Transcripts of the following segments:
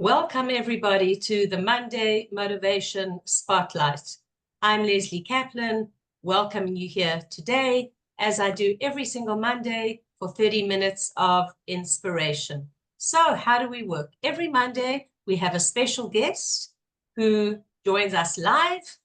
Welcome everybody to the Monday Motivation Spotlight. I'm Lesley Kaplan, welcoming you here today, as I do every single Monday for 30 minutes of inspiration. So how do we work? Every Monday, we have a special guest who joins us live,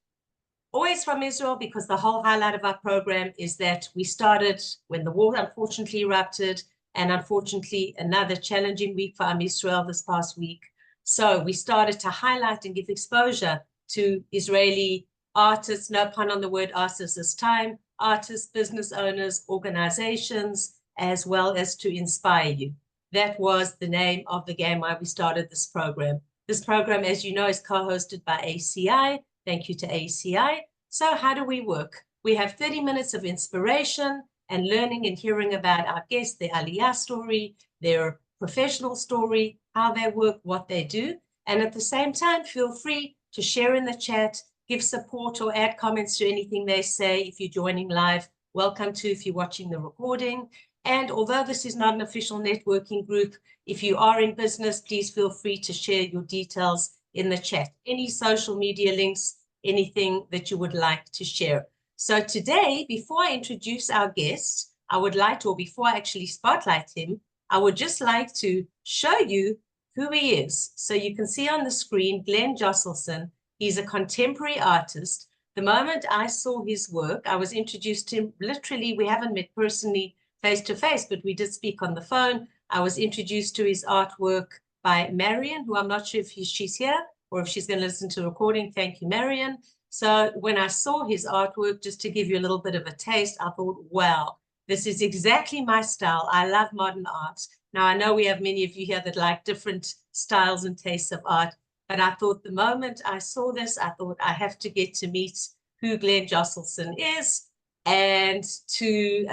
always from Israel, because the whole highlight of our program is that we started when the war unfortunately erupted, and unfortunately another challenging week for Israel this past week. So we started to highlight and give exposure to Israeli artists, no pun on the word artists this time, artists, business owners, organizations, as well as to inspire you. That was the name of the game why we started this program. This program, as you know, is co-hosted by ACI. Thank you to ACI. So how do we work? We have 30 minutes of inspiration and learning and hearing about our guests, their Aliyah story, their professional story, how they work, what they do. And at the same time, feel free to share in the chat, give support or add comments to anything they say. If you're joining live, welcome to if you're watching the recording. And although this is not an official networking group, if you are in business, please feel free to share your details in the chat. Any social media links, anything that you would like to share. So today, before I introduce our guest, I would like to, or before I actually spotlight him, I would just like to show you who he is. So you can see on the screen, Glen Josselsohn. He's a contemporary artist. The moment I saw his work, I was introduced to him. Literally, we haven't met personally face to face, but we did speak on the phone. I was introduced to his artwork by Marion, who I'm not sure if she's here or if she's going to listen to the recording. Thank you, Marion. So when I saw his artwork, just to give you a little bit of a taste, I thought, wow, this is exactly my style. I love modern art. Now, I know we have many of you here that like different styles and tastes of art, but I thought the moment I saw this, I thought I have to get to meet who Glen Josselsohn is and to,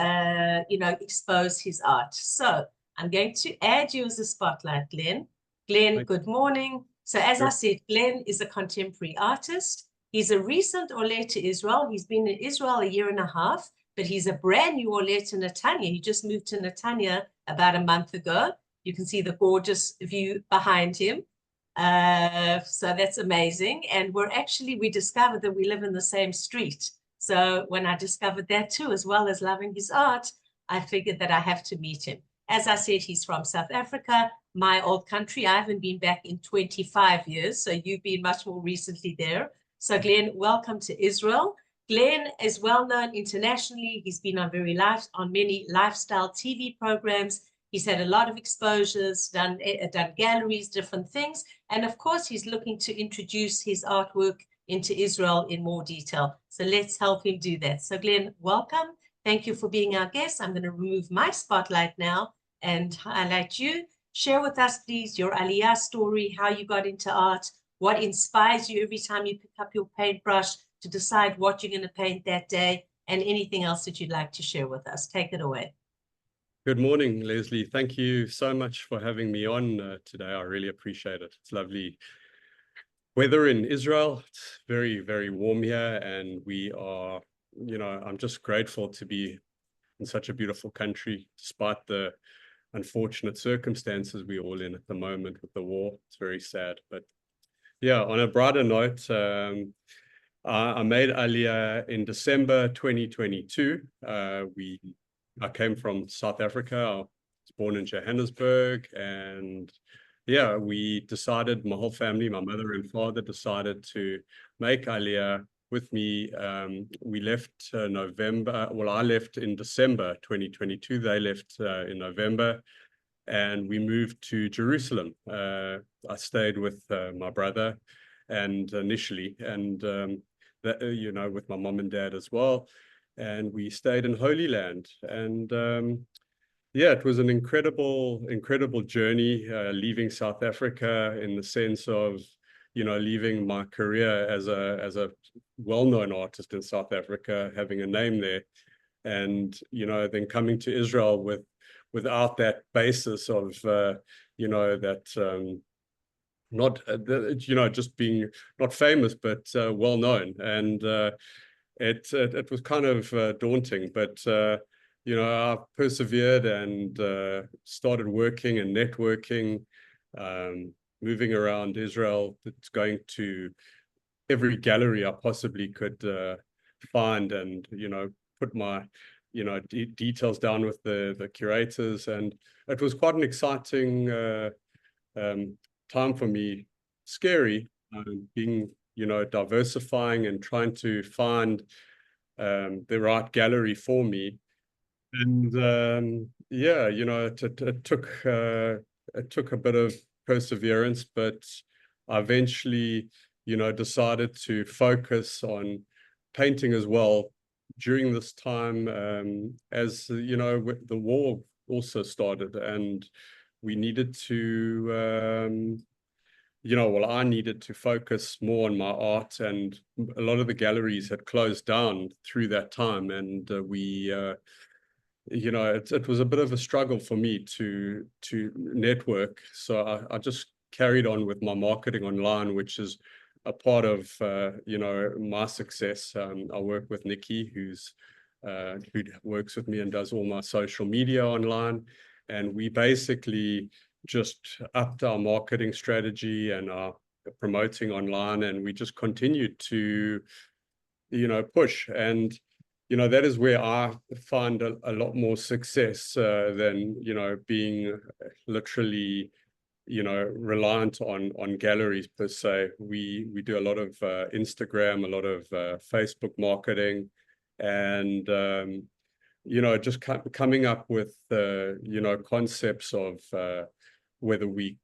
expose his art. So I'm going to add you as a spotlight, Glen. Glen, good morning. So as I said, Glen is a contemporary artist. He's a recent Oleh to Israel. He's been in Israel a year and a half, but he's a brand new Oleh to Netanya. He just moved to Netanya about a month ago. You can see the gorgeous view behind him. So that's amazing. And we discovered that we live in the same street. So when I discovered that too, as well as loving his art, I figured that I have to meet him. As I said, he's from South Africa, my old country. I haven't been back in 25 years, so you've been much more recently there. So Glen, welcome to Israel. Glen is well known internationally. He's been on many lifestyle TV programs. He's had a lot of exposures, done galleries, different things. And of course, he's looking to introduce his artwork into Israel in more detail. So let's help him do that. So Glen, welcome. Thank you for being our guest. I'm going to remove my spotlight now and highlight you. Share with us, please, your Aliyah story, how you got into art, what inspires you every time you pick up your paintbrush to decide what you're going to paint that day, and anything else that you'd like to share with us. Take it away. Good morning, Lesley. Thank you so much for having me on today. I really appreciate it. It's lovely weather in Israel. It's very, very warm here, and we are, I'm just grateful to be in such a beautiful country, despite the unfortunate circumstances we're all in at the moment with the war. It's very sad. But yeah, on a brighter note, I made Aliyah in December 2022. I came from South Africa. I was born in Johannesburg, and yeah, we decided, my whole family, my mother and father decided to make Aliyah with me. We left November. Well, I left in December 2022. They left in November, and we moved to Jerusalem. I stayed with my brother, and initially, and with my mom and dad as well. And we stayed in Holy Land. And yeah, it was an incredible journey, leaving South Africa, in the sense of, leaving my career as a well-known artist in South Africa, having a name there, and, then coming to Israel without that basis of, just being not famous, but well-known. And it was kind of daunting, but I persevered and started working and networking, moving around Israel, going to every gallery I possibly could find, and put my details down with the curators, and it was quite an exciting time for me. Scary, being diversifying and trying to find the right gallery for me. And yeah, it took a bit of perseverance, but I eventually decided to focus on painting as well during this time, as the war also started, and we needed to well, I needed to focus more on my art, and a lot of the galleries had closed down through that time, and it was a bit of a struggle for me to network. So I just carried on with my marketing online, which is a part of my success. I work with Nikki, who works with me and does all my social media online, and we basically just upped our marketing strategy and our promoting online, and we just continued to push. And that is where I find a lot more success than being literally reliant on galleries per se. We do a lot of Instagram, a lot of Facebook marketing, and just coming up with concepts of whether we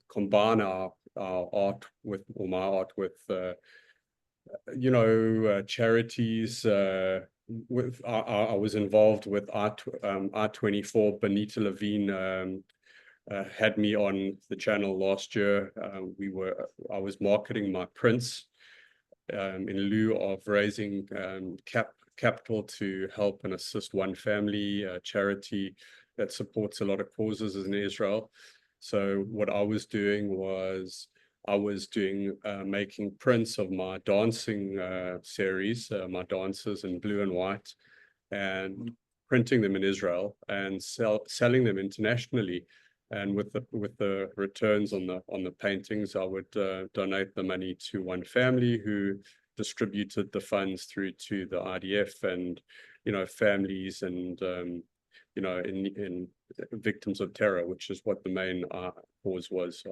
combine our art with, or my art with charities. I was involved with Art24. Benita Levine had me on the channel last year. I was marketing my prints in lieu of raising capital to help and assist One Family, a charity that supports a lot of causes in Israel. So what I was doing was making prints of my dancing series, my dances in blue and white, and printing them in Israel and selling them internationally. And with the returns on the paintings, I would donate the money to One Family, who distributed the funds through to the IDF and families and in victims of terror, which is what the main cause was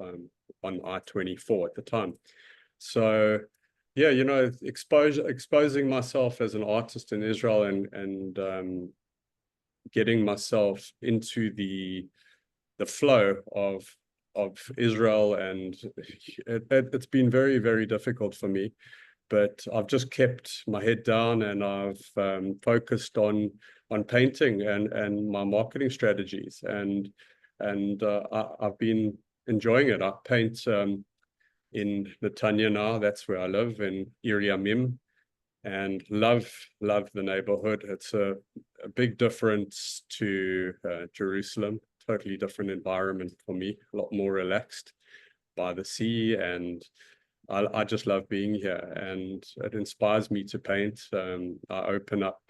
on I-24 at the time. So yeah, exposing myself as an artist in Israel and getting myself into the flow of Israel, and it's been very, very difficult for me, but I've just kept my head down, and I've focused on painting and my marketing strategies, and I've been enjoying it. I paint in Netanya now. That's where I live, in Iriamim, and love the neighborhood. It's a big difference to Jerusalem. Totally different environment for me, a lot more relaxed by the sea, and I just love being here, and it inspires me to paint. I open up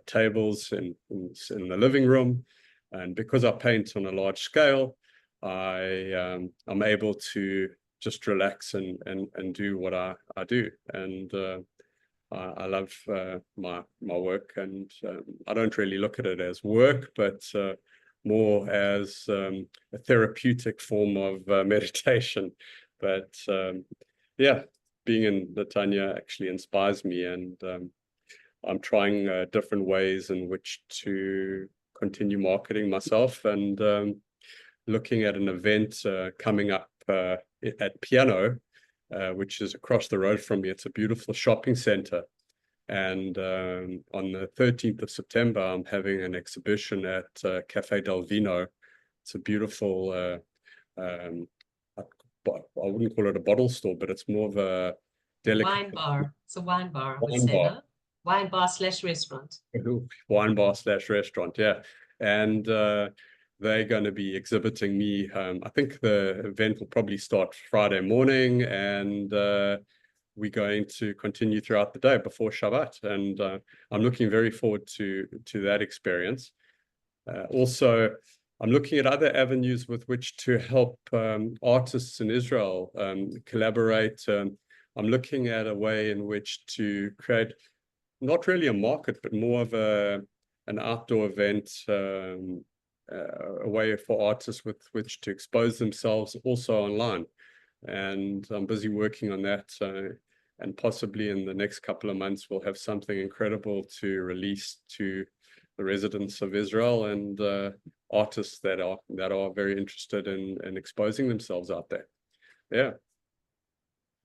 tables in the living room, and because I paint on a large scale, I'm able to just relax and do what I do, and I love my work, and I don't really look at it as work, but more as a therapeutic form of meditation. But yeah, being in Netanya actually inspires me, and I'm trying different ways in which to continue marketing myself, and looking at an event coming up at Piano, which is across the road from me. It's a beautiful shopping center. And on the 13th of September, I'm having an exhibition at Cafe del Vino. It's a beautiful, I wouldn't call it a bottle store, but it's more of a delicate wine bar. It's a wine bar, I would wine say, bar. no? Wine bar / restaurant. Wine bar / restaurant, yeah. And they're going to be exhibiting me. I think the event will probably start Friday morning, and we're going to continue throughout the day before Shabbat, and I'm looking very forward to that experience. Also, I'm looking at other avenues with which to help artists in Israel collaborate. I'm looking at a way in which to create not really a market, but more of an outdoor event, a way for artists with which to expose themselves also online. And I'm busy working on that. And possibly in the next couple of months, we'll have something incredible to release to the residents of Israel and artists that are very interested in exposing themselves out there. Yeah.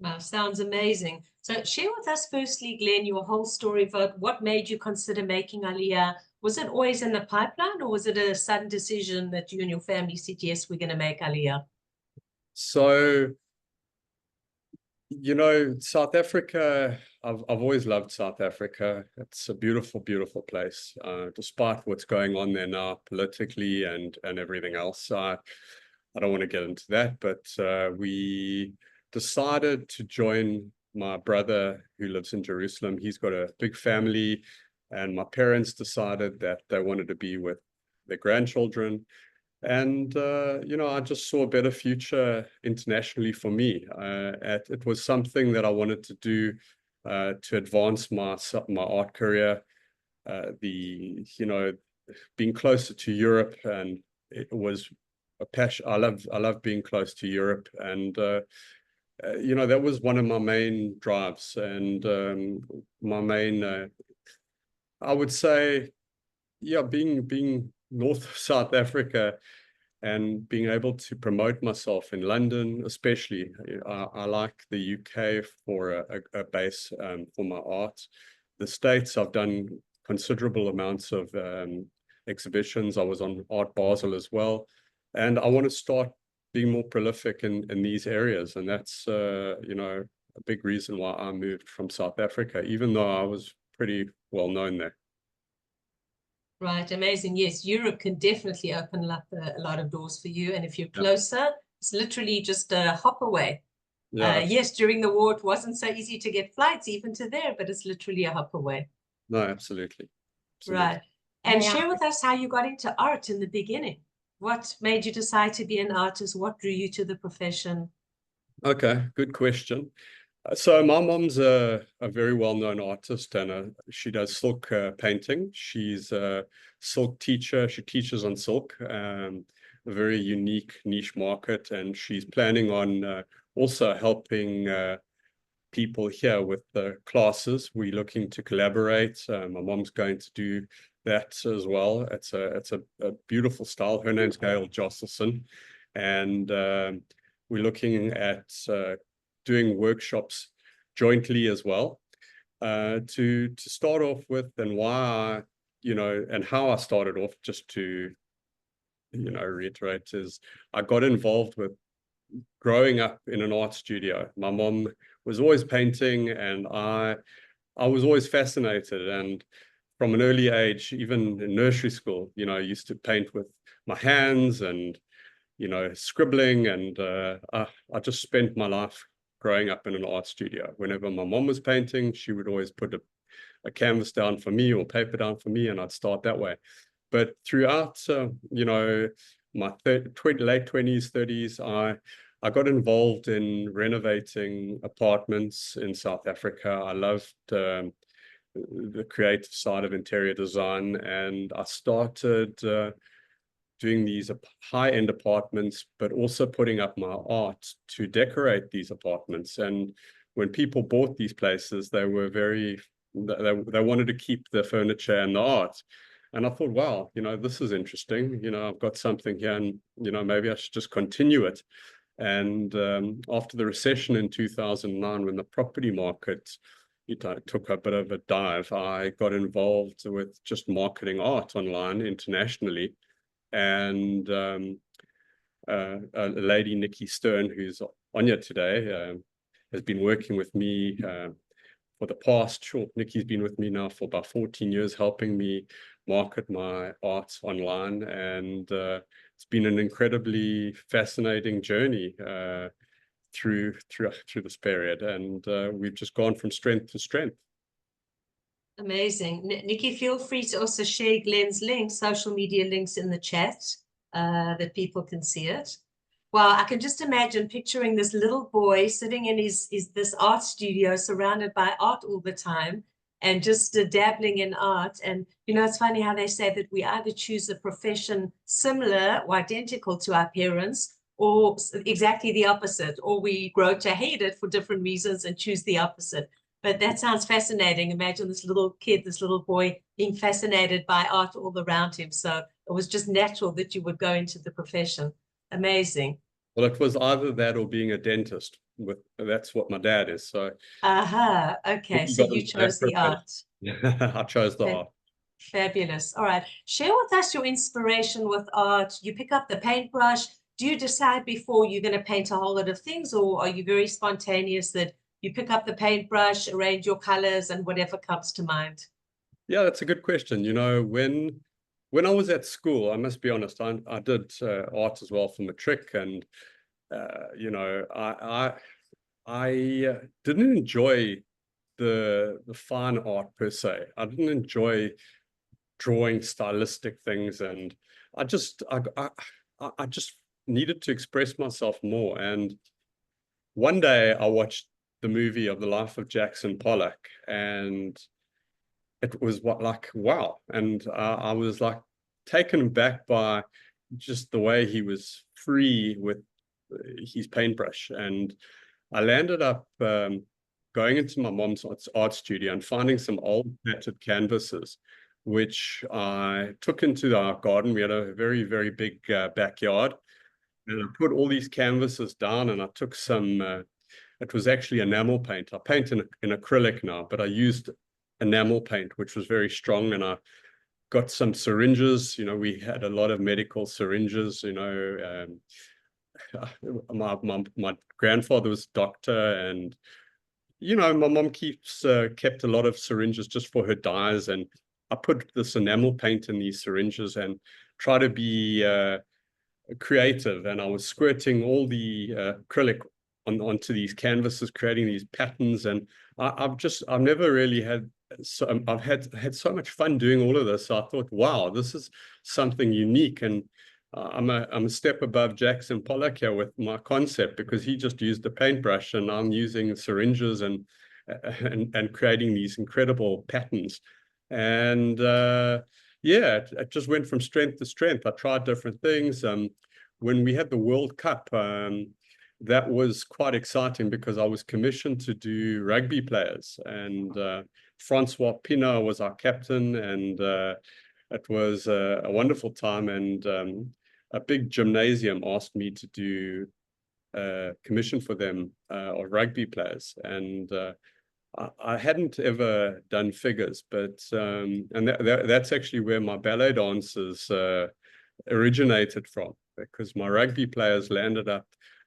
Wow, sounds amazing. So share with us firstly, Glen, your whole story about what made you consider making Aliyah. Was it always in the pipeline, or was it a sudden decision that you and your family said, yes, we're going to make Aliyah? So, you know, South Africa, I've always loved South Africa. It's a beautiful, beautiful place, despite what's going on there now politically and everything else. I don't want to get into that, but we decided to join my brother who lives in Jerusalem. He's got a big family, and my parents decided that they wanted to be with their grandchildren. And, you know, I just saw a better future internationally for me. It was something that I wanted to do to advance my art career. You know, being closer to Europe, and it was a passion. I love being close to Europe, and you know, that was one of my main drives, and my main, I would say, yeah, being north of South Africa and being able to promote myself in London, especially. I like the UK for a base for my art. The States, I've done considerable amounts of exhibitions. I was on Art Basel as well. And I want to start being more prolific in these areas. And that's, you know, a big reason why I moved from South Africa, even though I was pretty well known there. Right, amazing. Yes, Europe can definitely open up a lot of doors for you. And if you're Yeah. closer, it's literally just a hop away. Yeah. Yes, during the war, it wasn't so easy to get flights even to there, but it's literally a hop away. No, absolutely. Right. And share with us how you got into art in the beginning. What made you decide to be an artist? What drew you to the profession? Okay, good question. So my mom's a very well-known artist, and she does silk painting. She's a silk teacher. She teaches on silk, a very unique niche market, and she's planning on also helping people here with the classes. We're looking to collaborate. My mom's going to do that as well. It's a beautiful style. Her name's Glen Josselsohn, and we're looking at doing workshops jointly as well, to start off with, and why, you know, and how I started off, just to, you know, reiterate, is I got involved with growing up in an art studio. My mom was always painting, and I was always fascinated. And from an early age, even in nursery school, you know, I used to paint with my hands and, you know, scribbling. And I just spent my life growing up in an art studio. Whenever my mom was painting, she would always put a canvas down for me or paper down for me, and I'd start that way. But throughout, you know, my late 20s, 30s, I got involved in renovating apartments in South Africa. I loved the creative side of interior design, and I started doing these high-end apartments, but also putting up my art to decorate these apartments. And when people bought these places, they were they wanted to keep the furniture and the art. And I thought, wow, you know, this is interesting. You know, I've got something here, and, you know, maybe I should just continue it. And after the recession in 2009, when the property market, you know, took a bit of a dive, I got involved with just marketing art online internationally. And a lady, Nikki Stern, who's on here today, has been working with me for the past, Nikki's been with me now for about 14 years, helping me market my art online. And it's been an incredibly fascinating journey through this period. And we've just gone from strength to strength. Amazing. Nikki, feel free to also share Glen's links, social media links in the chat. that people can see it. Well, I can just imagine picturing this little boy sitting in this art studio surrounded by art all the time and just dabbling in art. And, you know, it's funny how they say that we either choose a profession similar or identical to our parents, or exactly the opposite, or we grow to hate it for different reasons and choose the opposite. But that sounds fascinating. Imagine this little kid, this little boy being fascinated by art all around him. So it was just natural that you would go into the profession. Amazing. Well, it was either that or being a dentist. That's what my dad is. So Okay. he So got you into that chose the profession. art. I chose the art. Fabulous. All right. Share with us your inspiration with art. You pick up the paintbrush. Do you decide before you're going to paint a whole lot of things, or are you very spontaneous that you pick up the paintbrush, arrange your colors, and whatever comes to mind? Yeah, that's a good question. You know, when I was at school, I must be honest, I did art as well for matric, and you know, I didn't enjoy the fine art per se. I didn't enjoy drawing stylistic things, and I just needed to express myself more. And one day I watched the movie of the life of Jackson Pollock, and it was like, wow. And I was like taken back by just the way he was free with his paintbrush. And I landed up going into my mom's art studio and finding some old battered canvases, which I took into our garden. We had a very, very big backyard. And I put all these canvases down, and I took some, it was actually enamel paint. I paint in acrylic now, but I used enamel paint, which was very strong. And I got some syringes. You know, we had a lot of medical syringes, you know. My grandfather was a doctor, and you know, my mom kept a lot of syringes just for her dyes, and I put this enamel paint in these syringes and try to be creative. And I was squirting all the acrylic onto these canvases, creating these patterns. And I've never really had, so I've had so much fun doing all of this. So I thought, wow, this is something unique. And I'm a step above Jackson Pollock here with my concept, because he just used the paintbrush and I'm using syringes and creating these incredible patterns. And yeah, it just went from strength to strength. I tried different things. When we had the World Cup, that was quite exciting because I was commissioned to do rugby players, and Francois Pinault was our captain, and it was a wonderful time. And a big gymnasium asked me to do a commission for them of rugby players. And I hadn't ever done figures, but and that's actually where my ballet dances originated from, because my rugby players landed up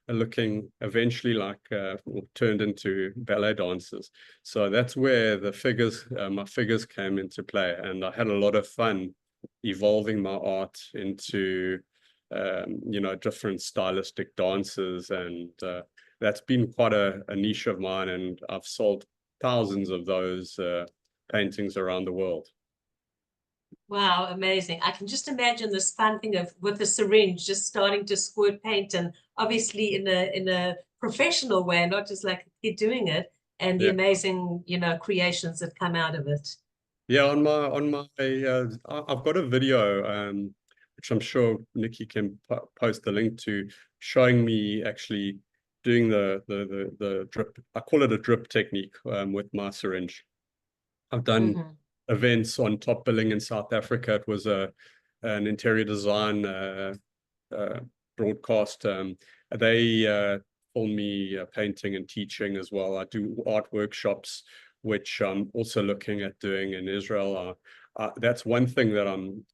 looking eventually like turned into ballet dancers. So that's where the figures, my figures came into play, and I had a lot of fun evolving my art into you know, different stylistic dances. And that's been quite a niche of mine, and I've sold thousands of those paintings around the world. Wow, amazing. I can just imagine this fun thing of with the syringe just starting to squirt paint, and obviously in a professional way, not just like a kid doing it, and the amazing, you know, creations that come out of it. Yeah, on my I've got a video which I'm sure Nikki can post the link to, showing me actually doing the drip. I call it a drip technique with my syringe. I've done events on Top Billing in South Africa. It was an interior design broadcast. They filmed me painting and teaching as well. I do art workshops, which I'm also looking at doing in Israel. That's one thing that I'm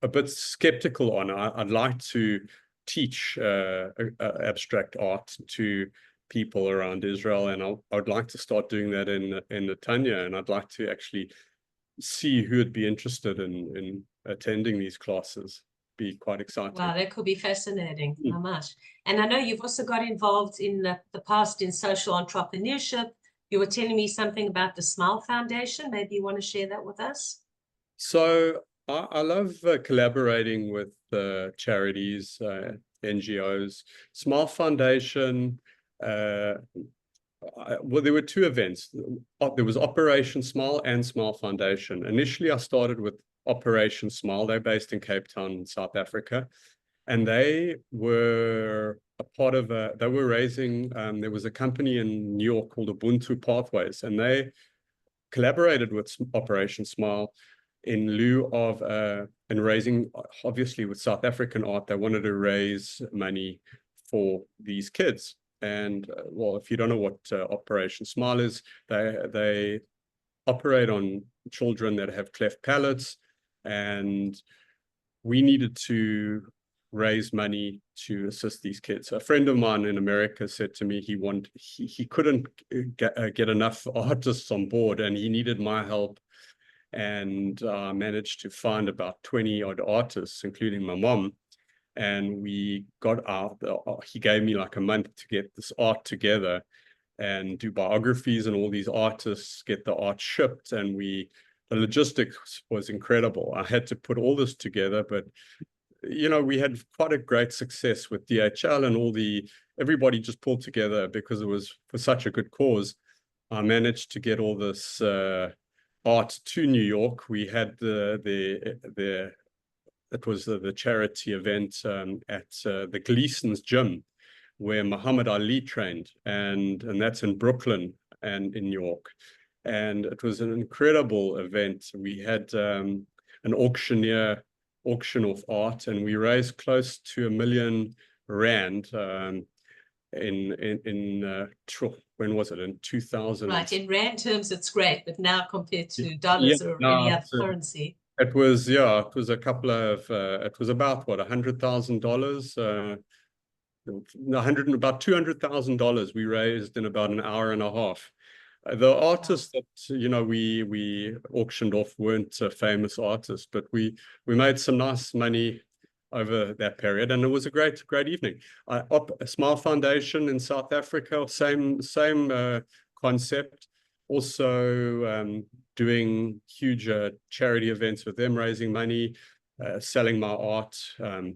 a bit skeptical on. I'd like to teach abstract art to people around Israel, and I would like to start doing that in Netanya, and I'd like to actually see who would be interested in attending these classes. Be quite exciting. Wow, that could be fascinating. How much? And I know you've also got involved in the past in social entrepreneurship. You were telling me something about the Smile Foundation. Maybe you want to share that with us? So I love collaborating with charities, NGOs, Small Foundation. Well, there were two events. There was Operation Smile and Smile Foundation. Initially, I started with Operation Smile. They're based in Cape Town, South Africa. And they were a part of they were raising, there was a company in New York called Ubuntu Pathways, and they collaborated with Operation Smile in lieu of in raising, obviously with South African art, they wanted to raise money for these kids. And well, if you don't know what Operation Smile is, they operate on children that have cleft palates, and we needed to raise money to assist these kids. A friend of mine in America said to me he couldn't get enough artists on board, and he needed my help. And managed to find about 20 odd artists, including my mom. And we got out, he gave me like a month to get this art together and do biographies and all these artists, get the art shipped. And the logistics was incredible. I had to put all this together, but we had quite a great success with DHL, and everybody just pulled together because it was for such a good cause. I managed to get all this art to New York. We had it was the charity event at the Gleason's gym where Muhammad Ali trained, and that's in Brooklyn and in New York. And it was an incredible event. We had an auctioneer auction off art, and we raised close to R1 million when was it, in 2000? Right, in rand terms it's great, but now compared to dollars or any other currency, it was a couple of it was about what, $100,000, about $200,000 we raised in about an hour and a half. The artists that we auctioned off weren't famous artists, but we made some nice money over that period, and it was a great evening. A Smile Foundation in South Africa, same concept, also doing huge charity events with them, raising money, selling my art,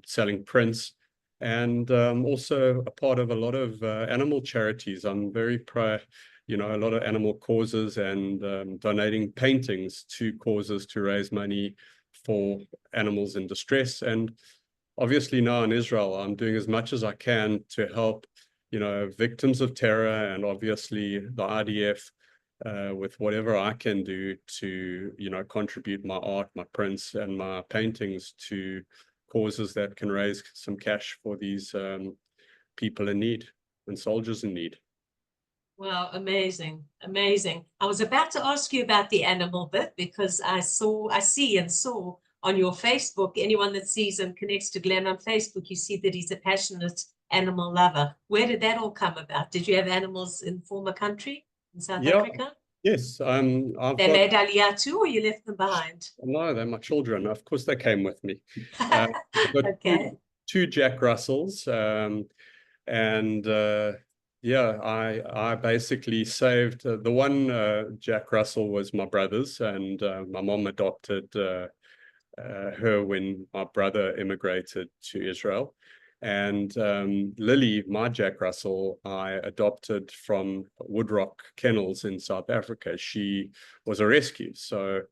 selling prints, and also a part of a lot of animal charities. I'm very proud, a lot of animal causes, and donating paintings to causes to raise money for animals in distress. And obviously now in Israel, I'm doing as much as I can to help, victims of terror, and obviously the IDF with whatever I can do to, contribute my art, my prints, and my paintings to causes that can raise some cash for these people in need and soldiers in need. Wow, amazing, amazing. I was about to ask you about the animal bit, because I saw on your Facebook, anyone that sees and connects to Glen on Facebook, you see that he's a passionate animal lover. Where did that all come about? Did you have animals in former country in South Africa? Yes. They made Aliyah too, or you left them behind? No, they're my children. Of course, they came with me. I've got Okay. two Jack Russells, and I basically saved the one. Jack Russell was my brother's, and my mom adopted her when my brother immigrated to Israel. And Lily, my Jack Russell, I adopted from Woodrock Kennels in South Africa. She was a rescue, so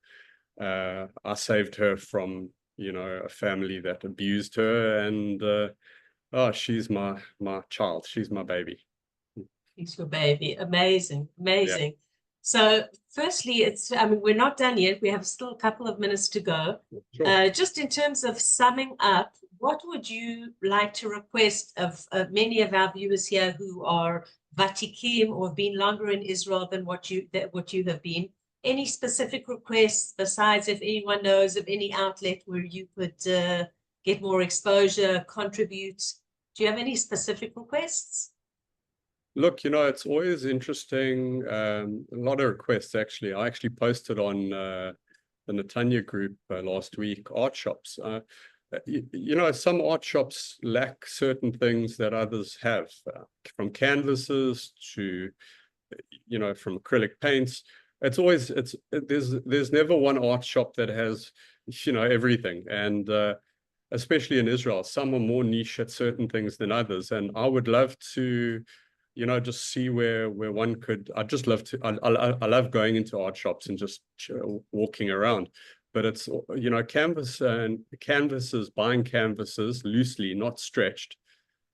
I saved her from a family that abused her, and she's my child. She's my baby. She's your baby. Amazing, amazing. Yeah. So firstly, we're not done yet. We have still a couple of minutes to go. Sure. Just in terms of summing up, what would you like to request of many of our viewers here who are Vatikim or have been longer in Israel than what you have been? Any specific requests besides, if anyone knows of any outlet where you could get more exposure, contribute? Do you have any specific requests? Look, it's always interesting. A lot of requests, actually. I actually posted on the Netanya group last week, art shops. Some art shops lack certain things that others have, from canvases to, from acrylic paints. There's never one art shop that has, everything. And especially in Israel, some are more niche at certain things than others. And I would love to, just see where one could. I just love to. I love going into art shops and just walking around. But it's canvases, buying canvases loosely, not stretched.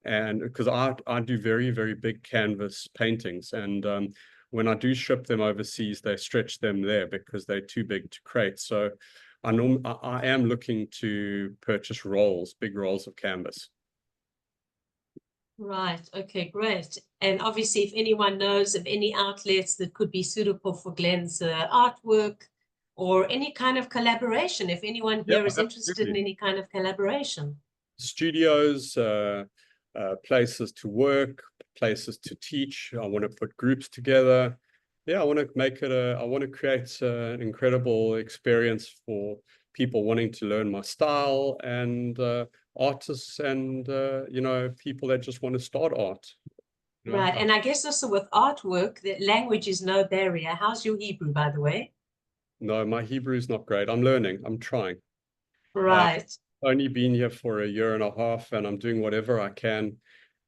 And because I do very, very big canvas paintings, and when I do ship them overseas, they stretch them there because they're too big to crate. So I am looking to purchase big rolls of canvas. Right. Okay, great. And obviously, if anyone knows of any outlets that could be suitable for Glen's artwork or any kind of collaboration, if anyone here is interested in any kind of collaboration. Studios, places to work, places to teach. I want to put groups together. Yeah, I want to create an incredible experience for people wanting to learn my style, and artists, and people that just want to start art. Right. And I guess also with artwork, that language is no barrier. How's your Hebrew, by the way? No, my Hebrew is not great. I'm learning. I'm trying. Right. Only been here for a year and a half, and I'm doing whatever I can.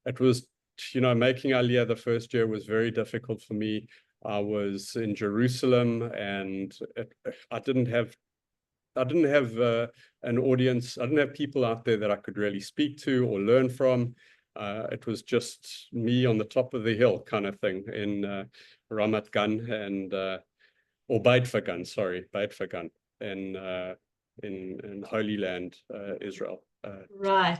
It was, making Aliyah the first year was very difficult for me. I was in Jerusalem, and I didn't have an audience. I didn't have people out there that I could really speak to or learn from. It was just me on the top of the hill kind of thing in Ramat Gan, and or Beit Fagan, Beit Fagan in Holy Land, Israel. Right.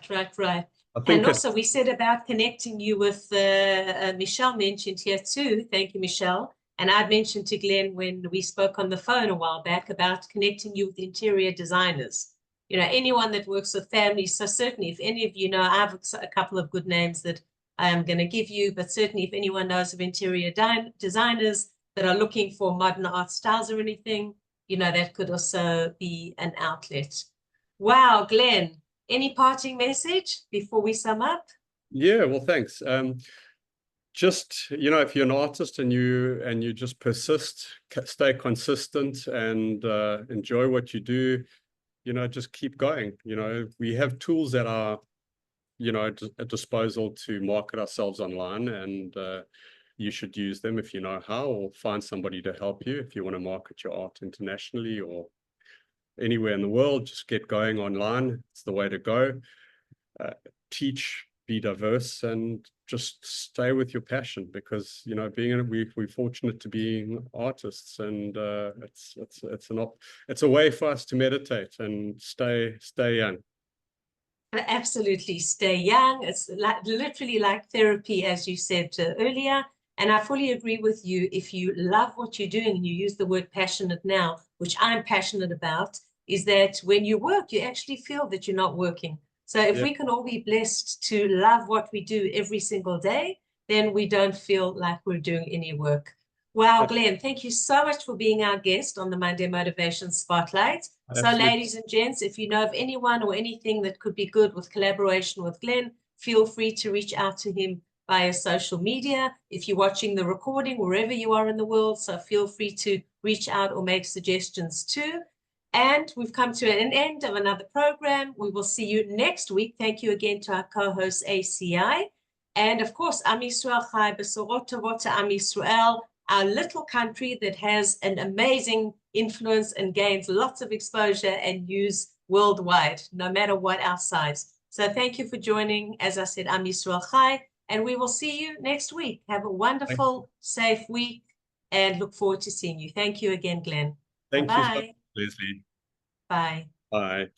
And also, we said about connecting you with Michelle mentioned here too. Thank you, Michelle. And I mentioned to Glen when we spoke on the phone a while back about connecting you with interior designers. Anyone that works with families. So certainly, if any of you know, I have a couple of good names that I am going to give you, but certainly if anyone knows of interior designers that are looking for modern art styles or anything, that could also be an outlet. Wow, Glen, any parting message before we sum up? Yeah, well, thanks. Just, if you're an artist and you just persist, stay consistent, and enjoy what you do, just keep going. We have tools that are, at disposal to market ourselves online, and you should use them if you know how, or find somebody to help you if you want to market your art internationally or anywhere in the world. Just get going online. It's the way to go. Teach, be diverse, and just stay with your passion, because we're fortunate to be artists, and it's a way for us to meditate and stay young. Absolutely, stay young. It's literally like therapy, as you said earlier. And I fully agree with you. If you love what you're doing, and you use the word passionate now, which I'm passionate about, is that when you work, you actually feel that you're not working. So if we can all be blessed to love what we do every single day, then we don't feel like we're doing any work. Wow, Glen, thank you so much for being our guest on the Monday Motivation Spotlight. Absolutely. So ladies and gents, if you know of anyone or anything that could be good with collaboration with Glen, feel free to reach out to him via social media. If you're watching the recording, wherever you are in the world, so feel free to reach out or make suggestions too. And we've come to an end of another program. We will see you next week. Thank you again to our co-host ACI. And of course, Am Yisrael Chai Besorot Tovot Am Yisrael, our little country that has an amazing influence and gains lots of exposure and use worldwide, no matter what our size. So thank you for joining. As I said, Am Yisrael Chai, and we will see you next week. Have a wonderful, safe week, and look forward to seeing you. Thank you again, Glen. Thank Bye-bye. you, Lesley. Bye. Bye.